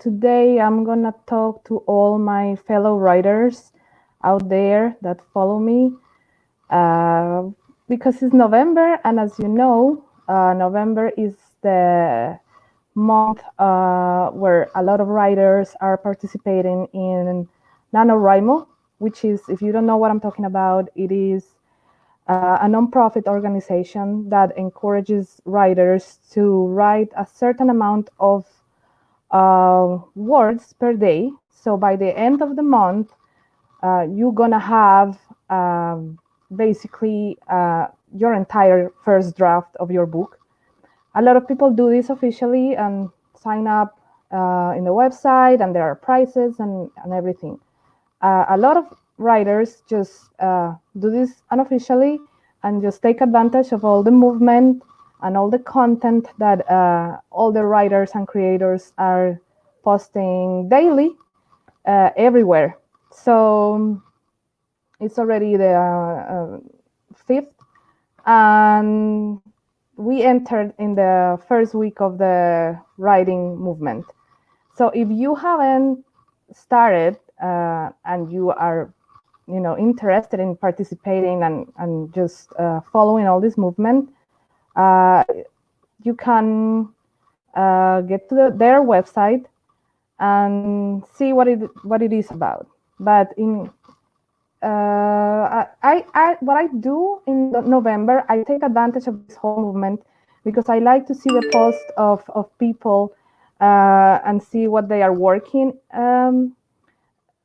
Today I'm gonna talk to all my fellow writers out there that follow me uh, because it's November, and as you know, November is the month where a lot of writers are participating in NaNoWrimo, which is, if you don't know what I'm talking about, it is a nonprofit organization that encourages writers to write a certain amount of words per day. So by the end of the month, you're gonna have basically your entire first draft of your book. A lot of people do this officially and sign up in the website, and there are prizes and everything. A lot of writers just do this unofficially and just take advantage of all the movement and all the content that all the writers and creators are posting daily everywhere. So it's already the fifth, and we entered in the first week of the writing movement. So if you haven't started and you are, interested in participating and just following all this movement, you can get to their website and see what it is about. But in what I do in November, I take advantage of this whole movement because I like to see the posts of people and see what they are working,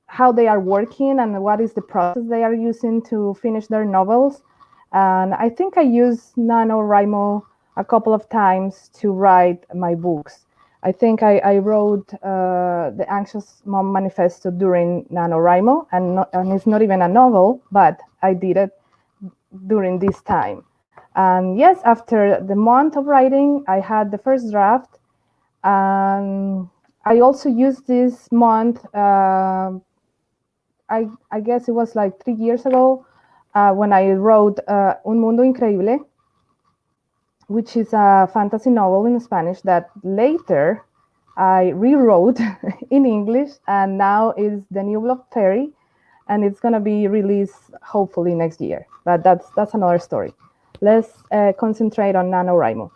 how they are working, and what is the process they are using to finish their novels. And I think I used NaNoWrimo a couple of times to write my books. I think I wrote the Anxious Mom Manifesto during NaNoWrimo, and it's not even a novel, but I did it during this time. And yes, after the month of writing, I had the first draft. I also used this month, I guess it was like 3 years ago, when I wrote Un Mundo Increíble, which is a fantasy novel in Spanish that later I rewrote in English, and now is the New Block Fairy, and it's gonna be released hopefully next year. But that's another story. Let's concentrate on NaNoWrimo.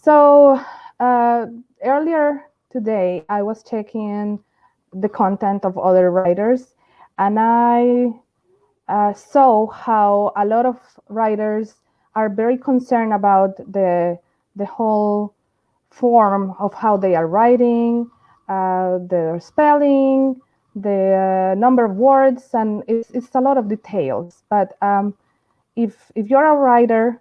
So earlier today, I was checking the content of other writers, and I saw how a lot of writers are very concerned about the whole form of how they are writing, their spelling, the number of words, and it's a lot of details. But if you're a writer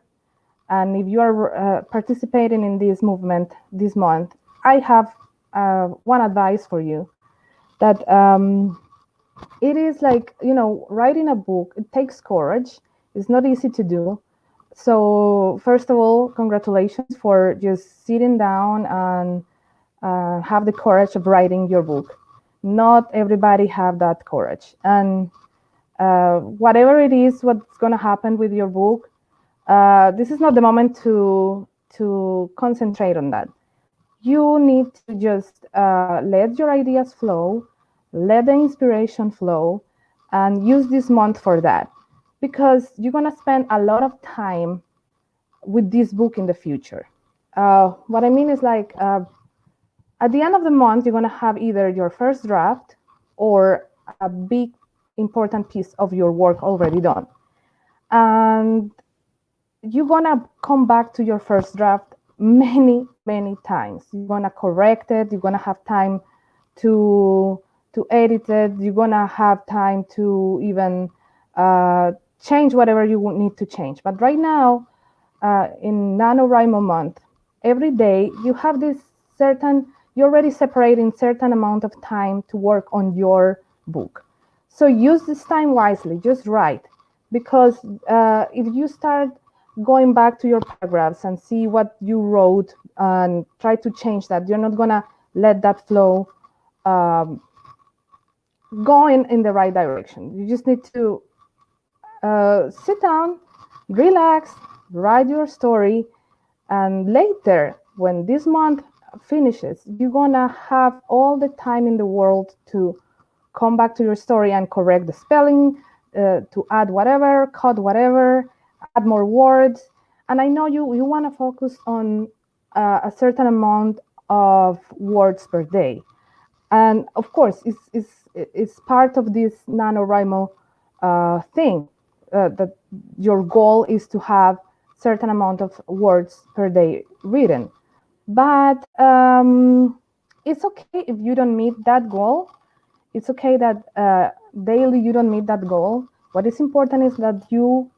and if you are participating in this movement this month, I have one advice for you, that it is like, writing a book, it takes courage. It's not easy to do. So first of all, congratulations for just sitting down and have the courage of writing your book. Not everybody have that courage. And whatever it is, what's going to happen with your book, this is not the moment to concentrate on that. You need to just let your ideas flow, let the inspiration flow, and use this month for that, because you're going to spend a lot of time with this book in the future. What I mean is, like, at the end of the month, you're going to have either your first draft or a big important piece of your work already done. And you're going to come back to your first draft many, many times. You're going to correct it. You're going to have time to edit it. You're going to have time to even change whatever you need to change. But right now, in NaNoWrimo month, every day you have this you're already separating certain amount of time to work on your book. So use this time wisely, just write. Because if you start going back to your paragraphs and see what you wrote and try to change that, you're not gonna let that flow go in the right direction. You just need to sit down, relax, write your story, and later, when this month finishes, you're gonna have all the time in the world to come back to your story and correct the spelling, to add whatever, cut whatever, add more words. And I know you want to focus on a certain amount of words per day. And of course, it's part of this NaNoWrimo thing, that your goal is to have certain amount of words per day written. But it's okay if you don't meet that goal. It's okay that daily you don't meet that goal. What is important is that you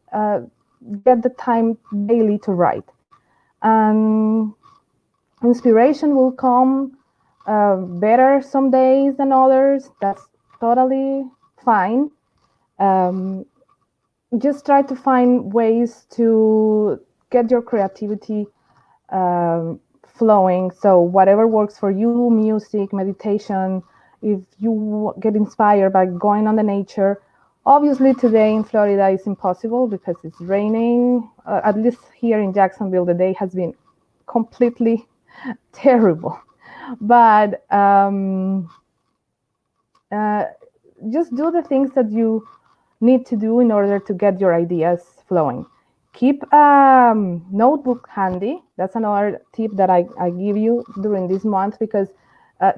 get the time daily to write. And inspiration will come better some days than others. That's totally fine. Just try to find ways to get your creativity flowing. So whatever works for you, music, meditation, if you get inspired by going on the nature. Obviously today in Florida is impossible because it's raining. At least here in Jacksonville, the day has been completely terrible. But just do the things that you need to do in order to get your ideas flowing. Keep a notebook handy. That's another tip that I give you during this month, because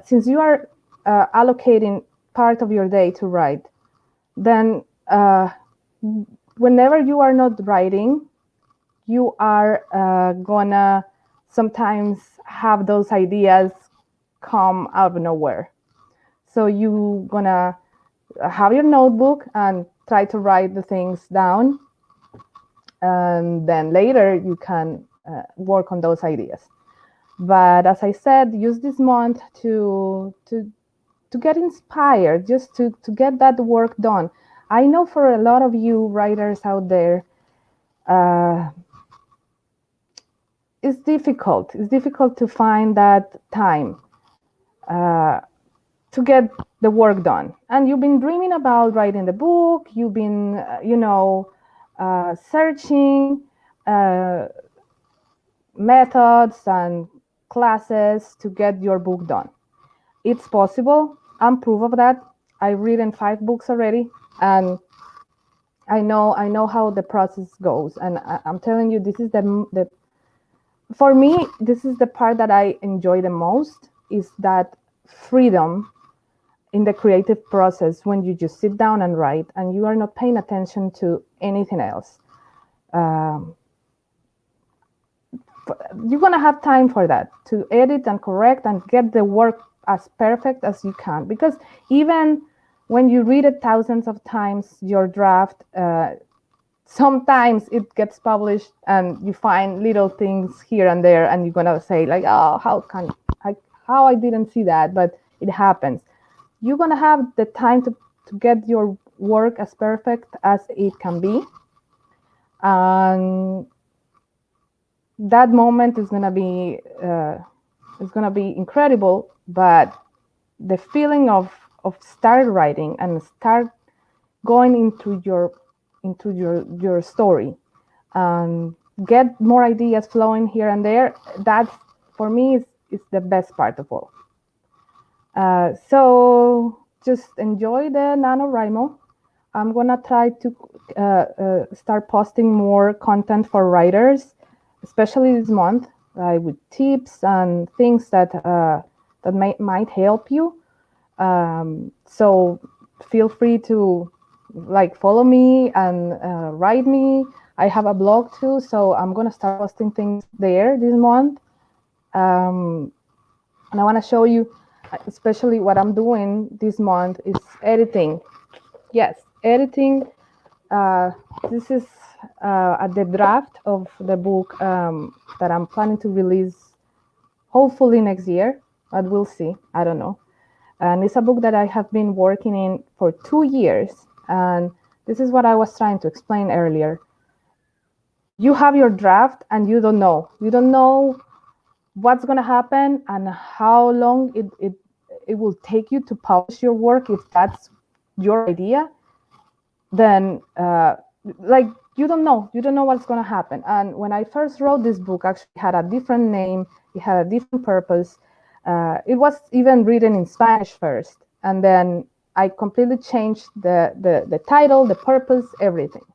since you are allocating part of your day to write, then whenever you are not writing, you are gonna sometimes have those ideas come out of nowhere. So you gonna have your notebook and try to write the things down, and then later you can work on those ideas. But as I said, use this month to get inspired, just to get that work done. I know for a lot of you writers out there, it's difficult. It's difficult to find that time to get the work done. And you've been dreaming about writing the book. You've been, searching methods and classes to get your book done. It's possible. I'm proof of that. I've written 5 books already, and I know how the process goes. And I'm telling you, this is the for me, this is the part that I enjoy the most, is that freedom in the creative process when you just sit down and write and you are not paying attention to anything else. You're going to have time for that, to edit and correct and get the work as perfect as you can. Because even when you read it thousands of times, your draft, sometimes it gets published and you find little things here and there, and you're going to say like, oh, how I didn't see that, but it happens. You're going to have the time to get your work as perfect as it can be. And that moment is going to be incredible. But the feeling of start writing and start going into your story and get more ideas flowing here and there, that for me is the best part of all. So just enjoy the NaNoWrimo. I'm gonna try to start posting more content for writers, especially this month, with tips and things that might help you. So feel free to follow me and write me. I have a blog too, so I'm gonna start posting things there this month. And I want to show you, especially what I'm doing this month is editing. Yes, editing. This is the draft of the book that I'm planning to release hopefully next year, but we'll see. I don't know. And it's a book that I have been working in for 2 years. And this is what I was trying to explain earlier. You have your draft and you don't know. You don't know what's going to happen and how long it will take you to publish your work. If that's your idea, then you don't know what's going to happen. And when I first wrote this book, actually had a different name, it had a different purpose, It was even written in Spanish first, and then I completely changed the title, the purpose, everything.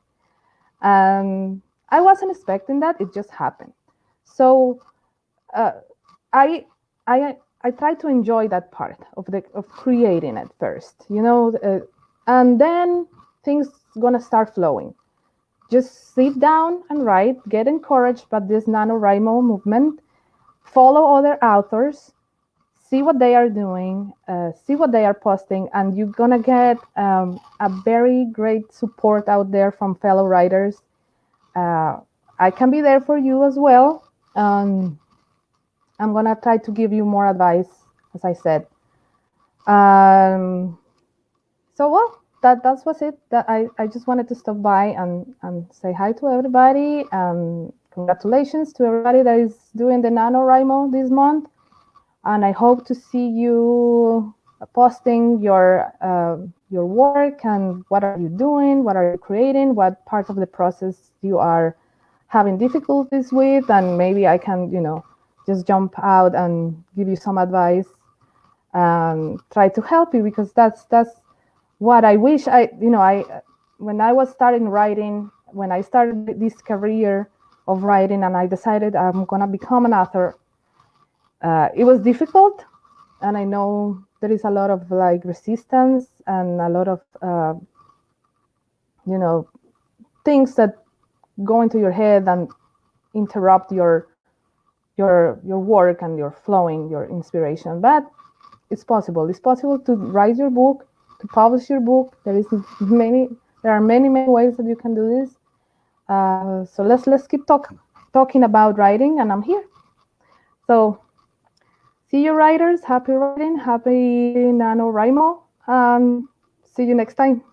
And I wasn't expecting that; it just happened. So I I try to enjoy that part of creating it first, and then things gonna start flowing. Just sit down and write, get encouraged by this NaNoWrimo movement, follow other authors, see what they are doing, see what they are posting, and you're gonna get a very great support out there from fellow writers. I can be there for you as well. I'm gonna try to give you more advice, as I said. So well, that was it. That I just wanted to stop by and say hi to everybody. Congratulations to everybody that is doing the NaNoWrimo this month. And I hope to see you posting your work and what are you doing, what are you creating, what part of the process you are having difficulties with, and maybe I can just jump out and give you some advice and try to help you, because that's what I wish I when I was starting writing, when I started this career of writing and I decided I'm gonna become an author. It was difficult, and I know there is a lot of resistance and a lot of things that go into your head and interrupt your work and your flowing, your inspiration. But it's possible. It's possible to write your book, to publish your book. There are many ways that you can do this. So let's keep talking about writing, and I'm here. So see you, writers. Happy writing. Happy NaNoWrimo. See you next time.